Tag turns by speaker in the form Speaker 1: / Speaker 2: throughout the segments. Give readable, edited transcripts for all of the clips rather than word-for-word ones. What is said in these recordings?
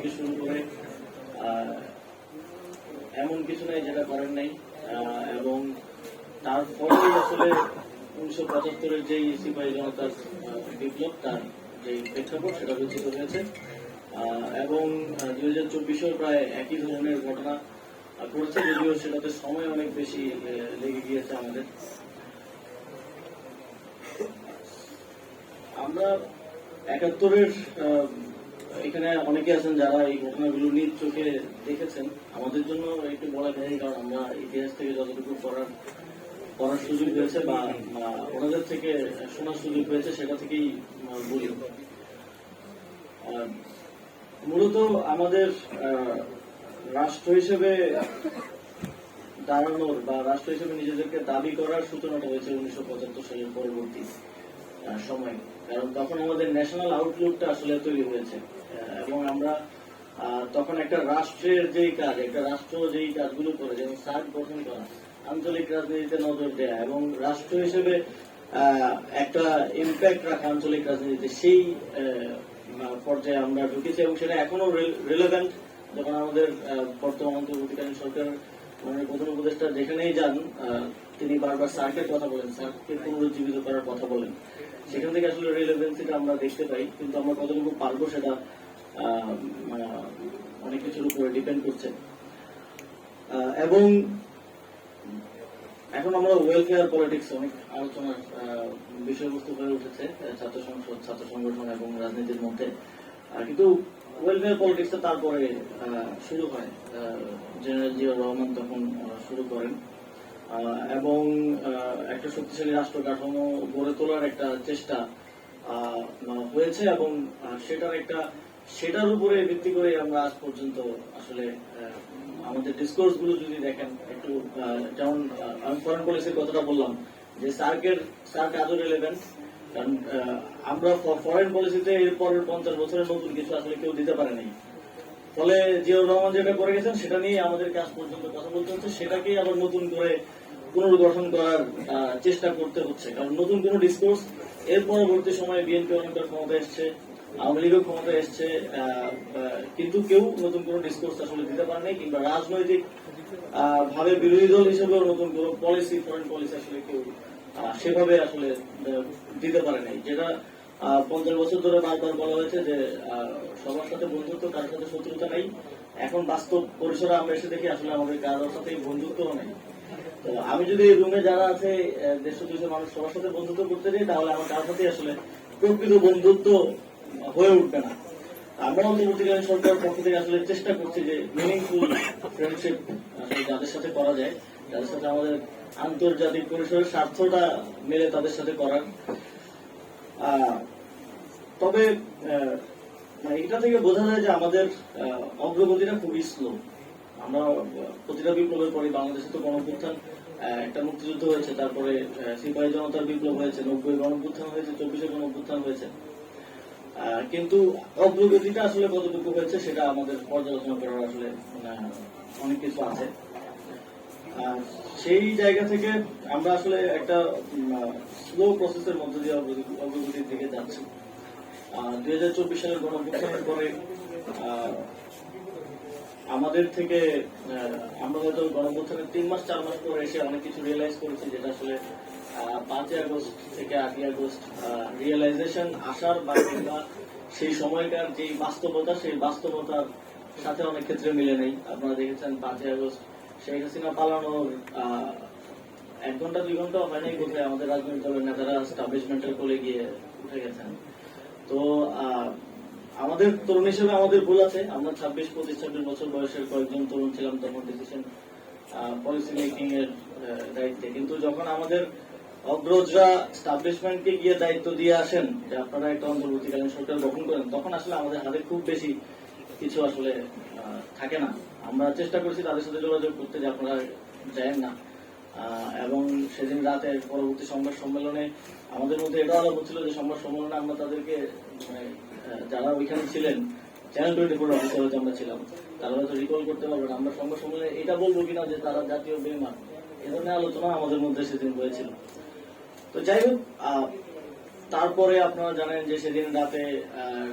Speaker 1: থেকে শুরু করে এমন কিছু নাই যেটা করেন নাই, এবং তারপরে আসলে 1975-এর যেই সিপাহী জনতার বিপ্লব তার যে প্রেক্ষাপট সেটা রচিত হয়েছে, এবং 2024-এও প্রায় একই ধরনের ঘটনা ঘটেছে, যদিও সেটাতে সময় অনেক বেশি লেগে গিয়েছে আমাদের। আমরা 71-এর এখানে অনেকে আছেন যারা এই ঘটনাগুলো নিজ চোখে দেখেছেন। আমাদের জন্য একটু বলা যায়, কারণ আমরা ইতিহাস থেকে যতটুকু পড়ার সুযোগ হয়েছে বা ওনাদের থেকে শোনার সুযোগ হয়েছে সেটা থেকেই বলি। মূলত আমাদের রাষ্ট্র হিসেবে দাঁড়ানোর বা রাষ্ট্র হিসেবে নিজেদেরকে দাবি করার সূচনাটা হয়েছে 1975 সালের পরবর্তী সময়, কারণ তখন আমাদের ন্যাশনাল আউটলুকটা আসলে তৈরি হয়েছে, এবং আমরা তখন একটা রাষ্ট্রের যেই কাজ, একটা রাষ্ট্র যেই কাজগুলো করে, যেমন সার্ক গঠন করা, আঞ্চলিক রাজনীতিতে নজর দেয়া এবং রাষ্ট্র হিসেবে একটা ইম্প্যাক্ট রাখা আঞ্চলিক রাজনীতিতে, সেই পর্যায়ে আমরা ঢুকেছি, এবং সেটা এখনো রিলেভেন্ট। যখন আমাদের বর্তমান অন্তর্বর্তীকালীন সরকার প্রধান উপদেষ্টা যেখানেই যান তিনি বারবার সার্কের কথা বলেন, সার্ককে পুনরুজ্জীবিত করার কথা বলেন, সেখান থেকে আসলে রিলেভেন্সিটা আমরা দেখতে পাই। কিন্তু আমরা কতটুকু পারবো সেটা অনেক কিছুর উপরে ডিপেন্ড করছে। এবং এখন আমরা ওয়েলফেয়ার পলিটিক্স অনেক আলোচনার বিষয়বস্তু হয়ে উঠেছে ছাত্র সংসদ, ছাত্র সংগঠন এবং রাজনীতির মধ্যে, কিন্তু ওয়েলফেয়ার পলিটিক্সটা তারপরে শুরু হয়। জেনারেল জিয়াউর রহমান তখন শুরু করেন, এবং একটা শক্তিশালী রাষ্ট্র কাঠামো গড়ে তোলার একটা চেষ্টা হয়েছে, এবং সেটার উপরে ভিত্তি করে আমরা আজ পর্যন্ত আসলে আমাদের ডিসকোর্স গুলো যদি দেখেন একটু, যেমন আমি ফরেন পলিসির কথাটা বললাম যে সার্ক আজও রিলেভেন্ট, কারণ আমরা ফরেন পলিসিতে এর পরের 50 বছরের নতুন কিছু আসলে কেউ দিতে পারে নাই। ফলে জিয়াউর রহমান যেটা করে গেছেন সেটা নিয়ে আমাদেরকে আজ পর্যন্ত কথা বলতে হচ্ছে, সেটাকেই আবার নতুন করে পুনর্গঠন করার চেষ্টা করতে হচ্ছে, কারণ নতুন কোন ডিসকোর্স এর পরবর্তী সময়ে বিএনপি অনেকবার ক্ষমতা এসছে, আওয়ামী লীগও ক্ষমতা এসছে, কিন্তু কেউ নতুন কোন ডিসকোর্স আসলে দিতে পারে নাই, কিংবা রাজনৈতিক ভাবে বিরোধী দল হিসেবেও নতুন কোন পলিসি, ফরেন পলিসি আসলে কেউ সেভাবে আসলে দিতে পারে নাই। যেটা 50 বছর ধরে বারবার বলা হয়েছে যে সবার সাথে বন্ধুত্ব, কারোর সাথে শত্রুতা নাই। এখন বাস্তব পরিসরে আমরা এসে দেখি আসলে আমাদের কারোর সাথে বন্ধুত্বও নেই। তো আমি যদি এই রুমে যারা আছে 150-200 মানুষ সবার সাথে বন্ধুত্ব করতে যাই, তাহলে আমার কারোর সাথে আসলে প্রকৃত বন্ধুত্ব হয়ে উঠবে না। আমরা অন্তর্বর্তীকালীন সরকারের পক্ষ থেকে আসলে চেষ্টা করছি যে মিনিংফুল ফ্রেন্ডশিপ আসলে যাদের সাথে করা যায়, যাদের সাথে আমাদের আন্তর্জাতিক পরিসরের স্বার্থটা মেলে তাদের সাথে করার। তবে এটা থেকে বোঝা যায় যে আমাদের অগ্রগতিটা খুবই স্লো। আমরা প্রতিটা বিপ্লবের পরে বাংলাদেশে তো গণঅভ্যুত্থান, একটা মুক্তিযুদ্ধ হয়েছে, তারপরে সিপাহী জনতার বিপ্লব হয়েছে, 90 গণঅভ্যুত্থান হয়েছে, 24 গণঅভ্যুত্থান হয়েছে, কিন্তু অগ্রগতিটা আসলে কতটুকু হয়েছে সেটা আমাদের পর্যালোচনা করার আসলে অনেক কিছু আছে। সেই জায়গা থেকে আমরা আসলে একটা স্লো প্রসেসের মধ্যে দিয়ে অগ্রগতির দিকে যাচ্ছি। 2024 সালের গণঅভ্যুত্থানের পরে আমাদের থেকে আমরা হয়তো গণঅভ্যুত্থানের 3 মাস 4 মাস পরে এসে অনেক কিছু রিয়েলাইজ করেছি, যেটা আসলে 5 আগস্ট থেকে 8 আগস্ট রিয়েলাইজেশন আসার বা সেই সময়কার যে বাস্তবতা, সেই বাস্তবতার সাথে অনেক ক্ষেত্রে মিলে নেই। আপনারা দেখেছেন 5 আগস্ট শেখ হাসিনা পালানোর 1 ঘন্টা 2 ঘন্টা হয় নাই বোধহয় আমাদের রাজনৈতিক দলের নেতারা এস্টাবলিশমেন্টের কোলে গিয়ে উঠে গেছেন। তো আমাদের তরুণ হিসেবে আমাদের ভুল আছে। আমরা 26 বছর বয়সের কয়েকজন তরুণ ছিলাম তখন ডিসিশন পলিসি মেকিং এর দায়িত্বে, কিন্তু যখন আমাদের অগ্রজরা এস্টাবলিশমেন্টকে গিয়ে দায়িত্ব দিয়ে আসেন যে আপনারা একটা অন্তর্বর্তীকালীন সরকার গঠন করেন, তখন আসলে আমাদের হাতে খুব বেশি কিছু আসলে থাকে না। আমরা চেষ্টা করছি তাদের সাথে যোগাযোগ করতে যে আপনারা যায়েন না, এবং সেদিন রাতে পরবর্তী সংবাদ সম্মেলনে আমাদের মধ্যে এটা আলাপ হচ্ছিল যে সংবাদ সম্মেলনে আমরা তাদেরকে যারা ওইখানে ছিলেন, চ্যানেল 24 অফিসার হয়তো আমরা ছিলাম, তারা হয়তো রিকল করতে পারবেন, আমরা সংবাদ সম্মেলনে এটা বলবো কিনা যে তারা জাতীয় বেঈমান, এ ধরনের আলোচনা আমাদের মধ্যে সেদিন হয়েছিল। তো যাই হোক, তারপরে আপনারা জানেন যে সেদিন রাতে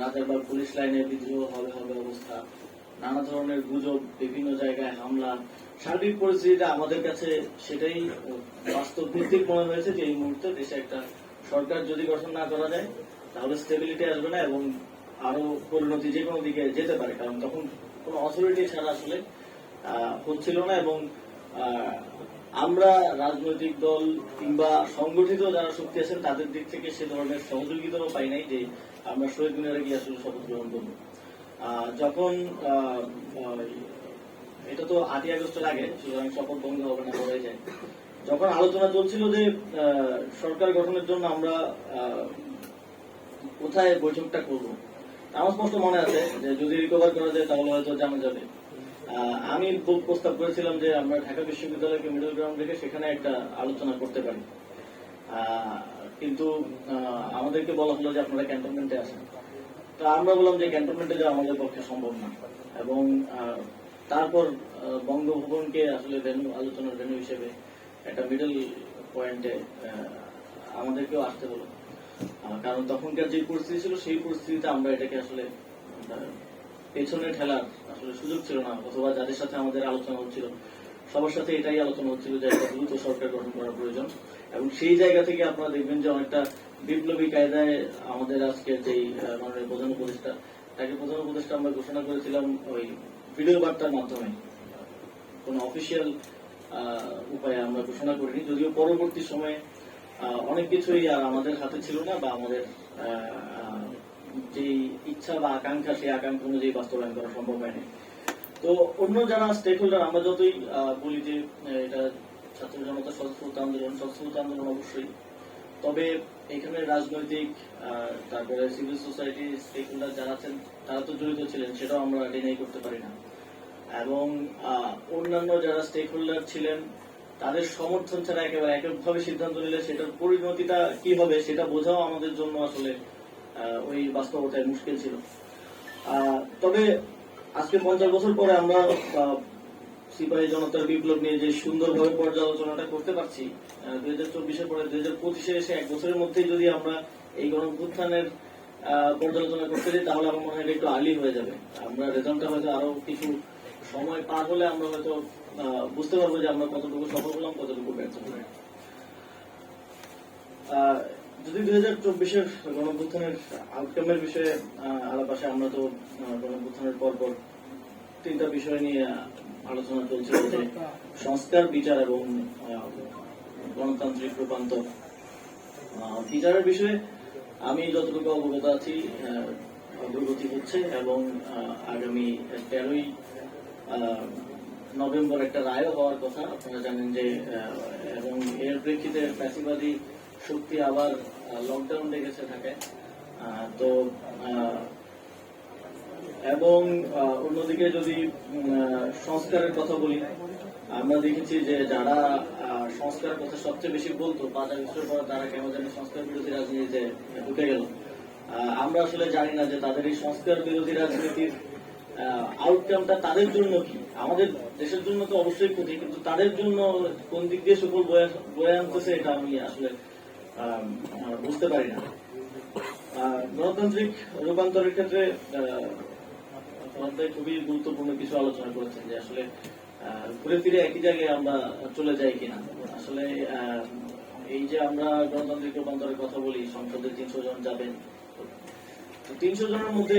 Speaker 1: রাজারবাগ পুলিশ লাইনে বিদ্রোহ হবে হবে অবস্থা, নানা ধরনের গুজব, বিভিন্ন জায়গায় হামলা। সার্বিক পরিস্থিতিতে আমাদের কাছে সেটাই বাস্তব ভিত্তিক মনে হয়েছে যে এই মুহূর্তে দেশে একটা সরকার যদি গঠন না করা যায় তাহলে স্টেবিলিটি আসবে না এবং আরো পরিণতি যে কোনো দিকে যেতে পারে, কারণ তখন কোনো অথরিটি ছাড়া আসলে হচ্ছিল না। এবং আমরা রাজনৈতিক দল কিংবা সংগঠিত যারা শক্তি আছেন তাদের দিক থেকে সে ধরনের সহযোগিতাও পাই নাই যে আমরা শহীদ মিনারে গিয়ে আসলে শপথ গ্রহণ করব। যখন এটা তো 8ই আগস্টের আগে, সুতরাং শপথ ভঙ্গ হবে না বলাই যায়। যখন আলোচনা চলছিল যে সরকার গঠনের জন্য আমরা কোথায় বৈঠকটা করব, আমার স্পষ্ট মনে আছে যে যদি রিকভার করা যায় তাহলে হয়তো জানা যাবে। আমি প্রস্তাব করেছিলাম যে আমরা ঢাকা বিশ্ববিদ্যালয়কে মিডল গ্রাউন্ড রেখে সেখানে একটা আলোচনা করতে পারি, কিন্তু আমাদেরকে বলা হলো যে আপনারা ক্যান্টনমেন্টে আসেন। তো আমরা বললাম যে ক্যান্টনমেন্টে যাওয়া আমাদের পক্ষে সম্ভব না, এবং তারপর বঙ্গভবনকে আসলে ভেন্যু, আলোচনার ভেন্যু হিসেবে একটা মিডল পয়েন্টে আমাদেরকেও আসতে হলো, কারণ তখনকার যে পরিস্থিতি ছিল সেই পরিস্থিতিতে আমরা এটাকে আসলে পেছনে ঠেলার আসলে সুযোগ ছিল না, অথবা যাদের সাথে আমাদের আলোচনা হচ্ছিল সবার সাথে এটাই আলোচনা হচ্ছিল যে একটা দ্রুত সরকার গঠন করা প্রয়োজন। এবং সেই জায়গা থেকে আপনারা দেখবেন যে অনেকটা বিপ্লবী কায়দায় আমাদের আজকের যেই মাননীয় প্রধান উপদেষ্টা, তাকে প্রধান উপদেষ্টা আমরা ঘোষণা করেছিলাম ওই ভিডিও বার্তার মাধ্যমে, কোন অফিসিয়াল উপায়ে আমরা ঘোষণা করিনি, যদিও পরবর্তী সময়ে অনেক কিছুই আর আমাদের হাতে ছিল না, বা আমাদের যে ইচ্ছা বা আকাঙ্ক্ষা সেই আকাঙ্ক্ষা অনুযায়ী বাস্তবায়ন করা সম্ভব হয়নি। তো অন্য যারা স্টেক হোল্ডার, আমরা যতই বলি যে এটা ছাত্র জনতা স্বতঃস্ফূর্ত আন্দোলন, স্বতঃস্ফূর্ত আন্দোলন অবশ্যই, তবে এখানে রাজনৈতিক তারপরে সিভিল সোসাইটি স্টেক হোল্ডার যারা আছেন তারা তো জড়িত ছিলেন, সেটাও আমরা ডিনাই করতে পারি না। এবং অন্যান্য যারা স্টেক হোল্ডার ছিলেন তাদের সমর্থন ছাড়া একেবারে এককভাবে সিদ্ধান্ত নিলে সেটার পরিণতিটা কি হবে সেটা বোঝাও আমাদের জন্য আসলে ওই বাস্তবতায় মুশকিল ছিল। তবে আজকে 50 বছর পরে আমরা সিপাহী জনতার বিপ্লব নিয়ে যে সুন্দরভাবে পর্যালোচনাটা করতে পারছি, 2024-এর পরে 2025-এ এসে 1 বছরের মধ্যেই যদি আমরা এই গণঅভ্যুত্থানের পর্যালোচনা করতে যাই তাহলে আমার মনে হয় একটু আর্লি হয়ে যাবে। আমরা রেজাল্টটা হয়তো আরো কিছু সময় পার হলে আমরা হয়তো বুঝতে পারবো যে আমরা কতটুকু সফল হলাম, কতটুকু ব্যর্থ হলাম। যদি 2024-এর গণঅভ্যুত্থানের আউটকামের বিষয়ে আলাপ আসে, আমরা তো গণঅভ্যুত্থানের পরপর 3টা বিষয় নিয়ে আলোচনা চলছিল, যে সংস্কার, বিচার এবং গণতান্ত্রিক রূপান্তর। বিচারের বিষয়ে আমি যতটুকু অবগত আছি অগ্রগতি হচ্ছে, এবং আগামী 13ই নভেম্বর একটা রায়ও হওয়ার কথা, আপনারা জানেন যে, এবং এর প্রেক্ষিতে ফ্যাসিবাদী শক্তি আবার লকডাউন দেখেছে ঢাকায়। তো এবং অন্যদিকে যদি সংস্কারের কথা বলি, আমরা দেখেছি যে যারা সংস্কারের কথা সবচেয়ে বেশি বলতো 5 আগস্টের পর, তারা কেন জানি সংস্কার বিরোধী রাজনীতিতে ঢুকে গেল। আমরা আসলে জানি না যে তাদের এই সংস্কার বিরোধী রাজনীতির আউটকামটা তাদের জন্য কি। আমাদের দেশের জন্য তো অবশ্যই ক্ষতি, কিন্তু তাদের জন্য কোন দিক দিয়ে সুফল বয়ে আনতেছে এটা আমি আসলে বুঝতে পারি না। গণতান্ত্রিক রূপান্তরের ক্ষেত্রে খুবই গুরুত্বপূর্ণ কিছু আলোচনা করেছেন, যে আসলে ঘুরে ফিরে একই জায়গায় আমরা চলে যাই কিনা। আসলে এই যে আমরা গণতান্ত্রিক রূপান্তরের কথা বলি, সংসদে 300 জন যাবেন, 300 জনের মধ্যে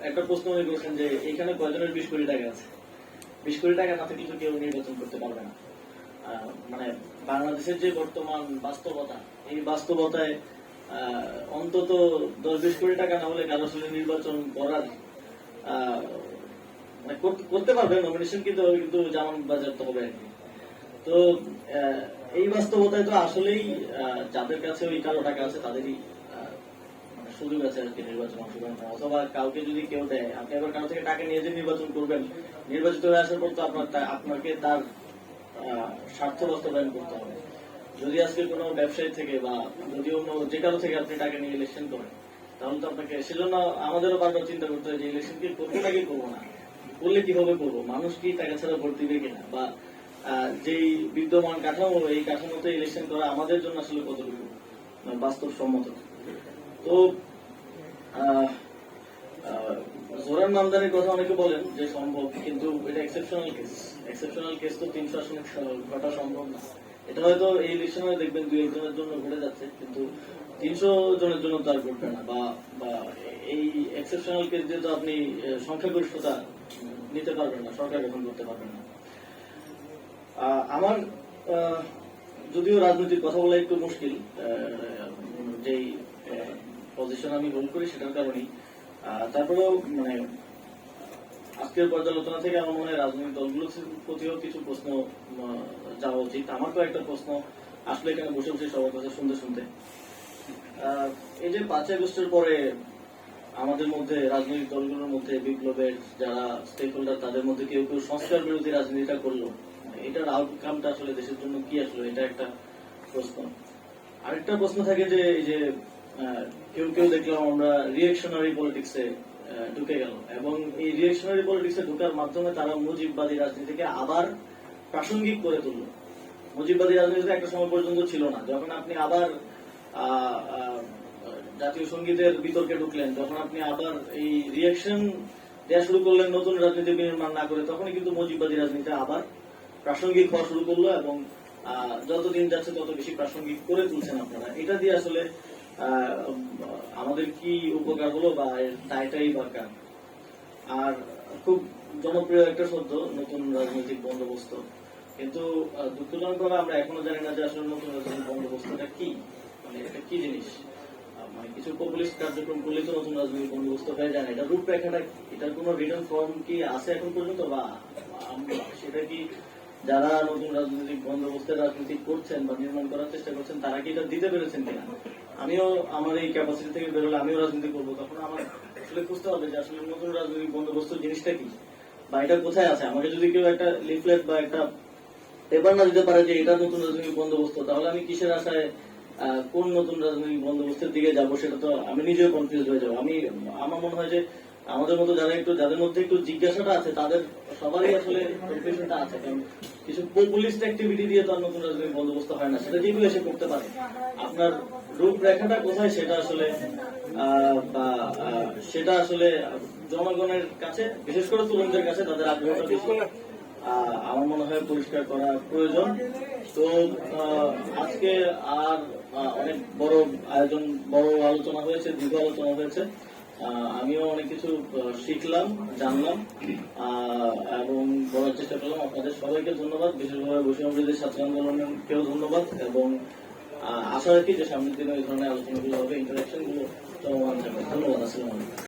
Speaker 1: একটা প্রশ্ন উনি করেছেন যে এখানে কয়জনের 20 কোটি টাকা আছে। 20 কোটি টাকা না থাকলে কেউ নির্বাচন করতে পারবে না। মানে বাংলাদেশের যে বর্তমান বাস্তবতা, এই বাস্তবতায় অন্তত 10-20 কোটি টাকা না হলে কারো আসলে নির্বাচন করার করতে পারবে, নমিনেশন কিন্তু জামান বাজেয়াপ্ত হবে আর কি। তো এই বাস্তবতায় তো আসলেই যাদের কাছে ওই কালো টাকা আছে তাদেরই সুযোগ আছে আর কি নির্বাচন অংশগ্রহণ করা, অথবা কাউকে যদি কেউ দেয়, আপনি আবার কারো থেকে টাকা নিয়ে যে নির্বাচন করবেন, নির্বাচিত হয়ে আসার পর তো আপনাকে তার স্বার্থ বাস্তবায়ন করতে হবে। যদি আজকে কোনো ব্যবসায়ী থেকে বা যদি অন্য যে কারো থেকে আপনি টাকা নিয়ে ইলেকশন করেন, তাহলে তো আপনাকে, সেজন্য আমাদেরও বারবার চিন্তা করতে হয় যে ইলেকশন কি করবো নাকি করবো না, করলে কিভাবে করবো, মানুষ কি টাকা ছাড়া ভোট দিবে কিনা, বা যেই বিদ্যমান কাঠামো, এই কাঠামোতে ইলেকশন করা আমাদের জন্য আসলে কতটুকু বাস্তবসম্মত। তো জোরান নামদানির কথা অনেকে বলেন যে সম্ভব, কিন্তু এটা এক্সেপশনাল কেস তো 300 আসনে ঘটা সম্ভব না। এটা হয়তো এই ইলেকশনে দেখবেন 2-1 জনের জন্য ঘটে যাচ্ছে, কিন্তু 300 জনের জন্য তো আর ঘটবে না। বা এই এক্সেপশনাল কেস দিয়ে তো আপনি সংখ্যাগরিষ্ঠতা নিতে পারবেন না, সরকার গঠন করতে পারবেন না। আমার যদিও রাজনৈতিক কথা বলা একটু মুশকিল, যেই পজিশন আমি হোল্ড করি সেটার কারণেই, তারপরেও মানে আজকের পর্যালোচনা থেকে আমার মনে হয় রাজনৈতিক দলগুলোর প্রতিও কিছু প্রশ্ন যাওয়া উচিত। আমার তো একটা প্রশ্ন আসলে এখানে বসে বসে সবার কথা শুনতে শুনতে, এই যে 5 আগস্টের পরে আমাদের মধ্যে রাজনৈতিক দলগুলোর মধ্যে বিপ্লবের যারা স্টেক হোল্ডার তাদের মধ্যে কেউ কেউ সংস্কার বিরোধী রাজনীতিটা করলো, এটার আউটকামটা আসলে দেশের জন্য কি আসলো, এটা একটা প্রশ্ন। আরেকটা প্রশ্ন থাকে যে এই যে কেউ কেউ দেখলাম আমরা রিয়েকশনারি পলিটিক্সে ঢুকে গেল, এবং এই রিয়েকশনারি পলিটিক্সে ঢোকার মাধ্যমে তারা মুজিববাদী রাজনীতিকে আবার প্রাসঙ্গিক করে তুলল। মুজিববাদী রাজনীতি একটা সময় পর্যন্ত ছিল না, যখন আপনি আবার জাতীয় সঙ্গীতের বিতর্কে ঢুকলেন, যখন আপনি আবার এই রিয়েকশন দেওয়া শুরু করলেন নতুন রাজনীতি বিনির্মাণ না করে, তখনই কিন্তু মুজিববাদী রাজনীতি আবার প্রাসঙ্গিক হওয়া শুরু করলো, এবং যতদিন যাচ্ছে তত বেশি প্রাসঙ্গিক করে তুলছেন আপনারা। এটা দিয়ে আসলে আমাদের কি উপকার হলো, বা দায়টাই বা কার? আর খুব জনপ্রিয় একটা শব্দ নতুন রাজনৈতিক বন্দোবস্ত, কিন্তু দুঃখজনকভাবে আমরা এখনো জানি না যে আসলে নতুন রাজনৈতিক বন্দোবস্তটা কি, মানে এটা কি জিনিস। মানে কিছু পপুলিস্ট কার্যক্রম করলে তো নতুন রাজনৈতিক বন্দোবস্ত হয়ে যায় না। এটা রূপরেখাটা, এটার কোন রিটার্ন ফর্ম কি আছে এখন পর্যন্ত, বা সেটা কি যারা নতুন রাজনৈতিক বন্দোবস্তের রাজনীতি করছেন বা নির্মাণ করার চেষ্টা করছেন তারা কি এটা দিতে পেরেছেন কিনা? আমিও আমার এই ক্যাপাসিটি থেকে বেরোলে আমিও রাজনীতি করবো, তখন আমার আসলে বুঝতে হবে যে আসলে নতুন রাজনৈতিক বন্দোবস্ত জিনিসটা কি, বা এটা কোথায় আছে। আমাকে যদি কেউ একটা লিফলেট বা একটা পেপার না দিতে পারে যে এটা নতুন রাজনৈতিক বন্দোবস্ত, তাহলে আমি কিসের আশায় কোন নতুন রাজনৈতিক বন্দোবস্তের দিকে যাব, সেটা তো আমি নিজেও কনফিউজ হয়ে যাবো। আমার মনে হয় যে আমাদের মতো যাদের মধ্যে একটু জিজ্ঞাসাটা আছে তাদের সবারই আসলে কনফিউশনটা আছে, কারণ কিছু পপুলিস্ট অ্যাক্টিভিটি দিয়ে তো আর নতুন রাজনৈতিক বন্দোবস্ত হয় না, সেটা যেগুলো এসে করতে পারে। আপনার রূপরেখাটা কোথায় সেটা আসলে সেটা আসলে জনগণের কাছে, বিশেষ করে তরুণদের কাছে তাদের আগ্রহটা বেশি আমার মনে হয় পরিষ্কার করা প্রয়োজন। তো আজকে আর অনেক বড় আয়োজন, বড় আলোচনা হয়েছে, দীর্ঘ আলোচনা হয়েছে। আমিও অনেক কিছু শিখলাম, জানলাম এবং বলার চেষ্টা করলাম। আপনাদের সবাইকে ধন্যবাদ, বিশেষভাবে বৈষম্যবিরোধী ছাত্র আন্দোলনকেও ধন্যবাদ, এবং আশা রাখি যে সামনের দিনে এই ধরনের আলোচনাগুলো হবে, ইন্টারাকশন গুলো চলমান থাকবে। ধন্যবাদ। আসসালামু আলাইকুম।